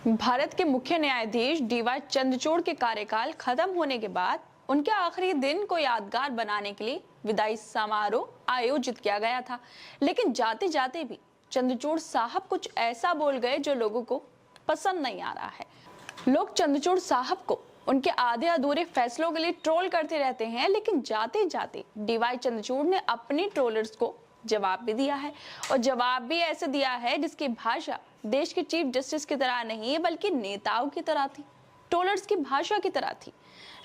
भारत के मुख्य न्यायाधीश डीवाई चंद्रचूड़ के कार्यकाल खत्म होने के बाद उनके आखिरी दिन को यादगार बनाने के लिए विदाई समारोह आयोजित किया गया था। लेकिन जाते जाते भी चंद्रचूड़ साहब कुछ ऐसा बोल गए जो लोगों को पसंद नहीं आ रहा है। लोग चंद्रचूड़ साहब को उनके आधे अधूरे फैसलों के लिए ट्रोल करते रहते हैं, लेकिन जाते जाते डीवाई चंद्रचूड़ ने अपने ट्रोलर्स को जवाब भी दिया है, और जवाब भी ऐसे दिया है जिसकी भाषा देश के चीफ जस्टिस की तरह नहीं बल्कि नेताओं की तरह थी, ट्रोलर्स की भाषा की तरह थी।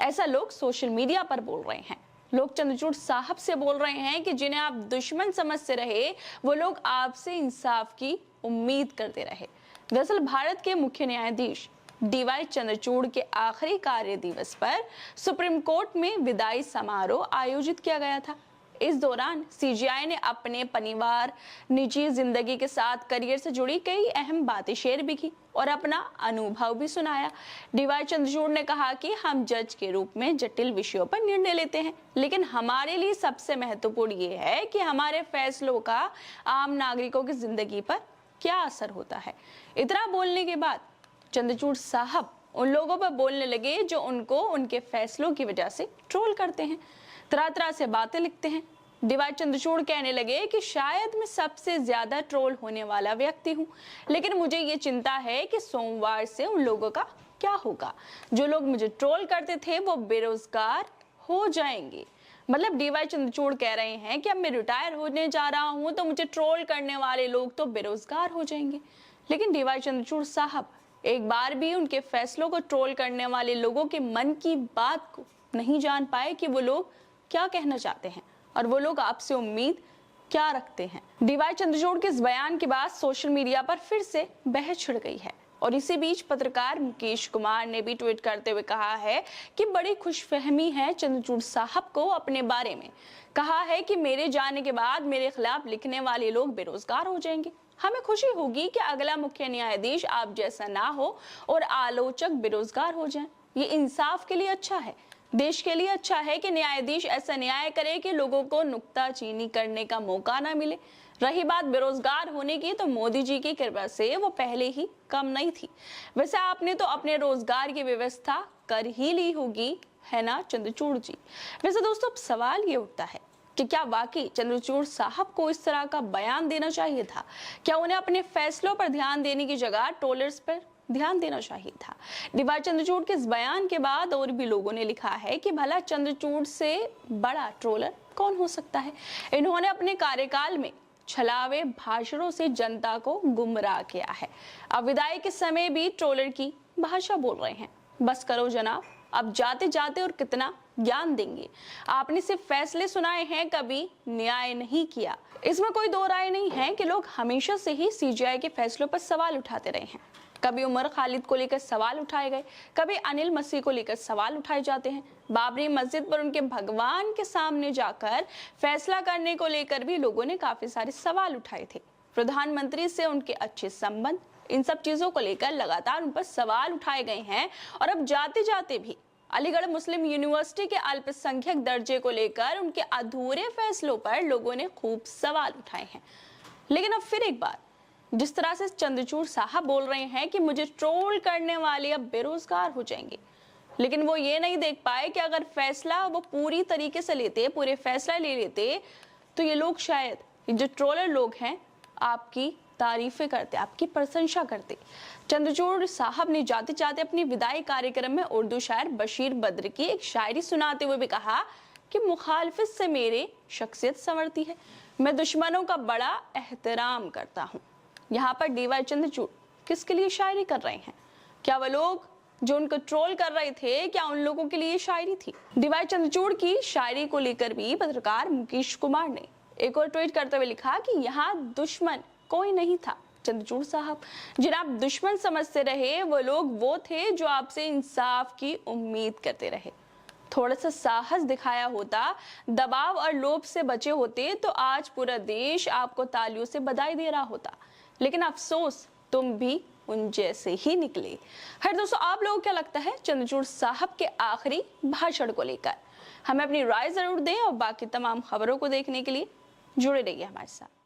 ऐसा लोग सोशल मीडिया पर बोल रहे हैं। लोग चंद्रचूड़ साहब से बोल रहे हैं कि जिन्हें आप दुश्मन समझते रहे वो लोग आपसे इंसाफ की उम्मीद करते रहे। दरअसल भारत के मुख्य न्यायाधीश डीवाई चंद्रचूड़ के आखिरी कार्य दिवस पर सुप्रीम कोर्ट में विदाई समारोह आयोजित किया गया था। इस दौरान सीजेआई ने अपने परिवार, निजी जिंदगी के साथ करियर से जुड़ी कई अहम बातें शेयर भी की और अपना अनुभव भी सुनाया। डीवाई चंद्रचूड़ ने कहा कि हम जज के रूप में जटिल विषयों पर निर्णय लेते हैं, लेकिन हमारे लिए सबसे महत्वपूर्ण ये है कि हमारे फैसलों का आम नागरिकों की जिंदगी पर क्या असर होता है। इतना बोलने के बाद चंद्रचूड़ साहब उन लोगों पर बोलने लगे जो उनको उनके फैसलों की वजह से ट्रोल करते हैं, तरह तरह से बातें लिखते हैं। डीवाई चंद्रचूड़ कहने लगे कि शायद मैं सबसे ज्यादा ट्रोल होने वाला व्यक्ति हूं, लेकिन मुझे ये चिंता है कि सोमवार से उन लोगों का क्या होगा। जो लोग मुझे ट्रोल करते थे वो बेरोजगार हो जाएंगे। मतलब डीवाई चंद्रचूड़ कह रहे हैं कि अब मैं रिटायर होने जा रहा हूं तो मुझे ट्रोल करने वाले लोग तो बेरोजगार हो जाएंगे। लेकिन डीवाई चंद्रचूड़ साहब एक बार भी उनके फैसलों को ट्रोल करने वाले लोगों के मन की बात को नहीं जान पाए कि वो लोग क्या कहना चाहते हैं और वो लोग आपसे उम्मीद क्या रखते हैं। डीवाई चंद्रचूड़ के इस बयान के बाद सोशल मीडिया पर फिर से बहस छिड़ गई है, और इसी बीच पत्रकार मुकेश कुमार ने भी ट्वीट करते हुए कहा है कि बड़ी खुशफहमी है चंद्रचूड़ साहब को अपने बारे में। कहा है कि मेरे जाने के बाद मेरे खिलाफ लिखने वाले लोग बेरोजगार हो जाएंगे। हमें खुशी होगी कि अगला मुख्य न्यायाधीश आप जैसा ना हो और आलोचक बेरोजगार हो जाएं। ये इंसाफ के लिए अच्छा है, देश के लिए अच्छा है कि न्यायाधीश ऐसा न्याय करे कि लोगों को नुक्ताचीनी करने का मौका ना मिले। रही बात बेरोजगार होने की, तो मोदी जी की कृपा से वो पहले ही कम नहीं थी। वैसे आपने तो अपने रोजगार की व्यवस्था कर ही ली होगी, है ना चंद्रचूड़ जी। वैसे दोस्तों, अब सवाल ये उठता है कि क्या वाकई चंद्रचूड़ साहब को इस तरह का बयान देना चाहिए था? क्या उन्हें अपने फैसलों पर ध्यान देने की जगह ट्रोलर्स पर ध्यान देना चाहिए था? डीवाई चंद्रचूड़ के इस बयान के बाद और भी लोगों ने लिखा है कि भला चंद्रचूड़ से बड़ा ट्रोलर कौन हो सकता है। इन्होंने अपने कार्यकाल में छलावे भाषणों से जनता को गुमराह किया है। अब विदाई के समय भी ट्रोलर की भाषा बोल रहे हैं। बस करो जनाब, अब जाते जाते और कितना ज्ञान देंगे। आपने सिर्फ फैसले सुनाए हैं, कभी न्याय नहीं किया। इसमें कोई दो राय नहीं है कि लोग हमेशा से ही सीजेआई के फैसलों पर सवाल उठाते रहे हैं। कभी उमर खालिद को लेकर सवाल उठाए गए, कभी अनिल मसीह को लेकर सवाल उठाए जाते हैं। बाबरी मस्जिद पर उनके भगवान के सामने जाकर फैसला करने को लेकर भी लोगों ने काफी सारे सवाल उठाए थे। प्रधानमंत्री से उनके अच्छे संबंध, इन सब चीजों को लेकर लगातार उन पर सवाल उठाए गए हैं। और अब जाते जाते भी अलीगढ़ मुस्लिम यूनिवर्सिटी के अल्पसंख्यक दर्जे को लेकर उनके अधूरे फैसलों पर लोगों ने खूब सवाल उठाए हैं। लेकिन अब फिर एक बार, जिस तरह से चंद्रचूड़ साहब बोल रहे हैं कि मुझे ट्रोल करने वाले अब बेरोजगार हो जाएंगे, लेकिन वो ये नहीं देख पाए कि अगर फैसला वो पूरी तरीके से लेते, पूरे फैसला ले लेते, तो ये लोग शायद, जो ट्रोलर लोग हैं, आपकी तारीफें करते, आपकी प्रशंसा करते। चंद्रचूड़ साहब ने जाते जाते अपनी विदाई कार्यक्रम में उर्दू शायर बशीर बद्र की एक शायरी सुनाते हुए भी कहा कि मुखालफत से मेरे शख्सियत संवरती है, मैं दुश्मनों का बड़ा एहतराम करता हूँ। यहाँ पर डीवाई चंद्रचूड़ किसके लिए शायरी कर रहे हैं? क्या वो लोग जो उनको ट्रोल कर रहे थे, क्या उन लोगों के लिए शायरी थी? डीवाई चंद्रचूड़ की शायरी को लेकर भी पत्रकार मुकेश कुमार ने एक और ट्वीट करते हुए लिखा कि यहाँ दुश्मन कोई नहीं था चंद्रचूड़ साहब। जिन्हें आप दुश्मन समझते रहे वो लोग वो थे जो आपसे इंसाफ की उम्मीद करते रहे। थोड़ा सा साहस दिखाया होता, दबाव और लोभ से बचे होते, तो आज पूरा देश आपको तालियों से बधाई दे रहा होता। लेकिन अफसोस, तुम भी उन जैसे ही निकले। खैर दोस्तों, आप लोगों को क्या लगता है चंद्रचूड़ साहब के आखिरी भाषण को लेकर? हमें अपनी राय जरूर दें, और बाकी तमाम खबरों को देखने के लिए जुड़े रहिए हमारे साथ।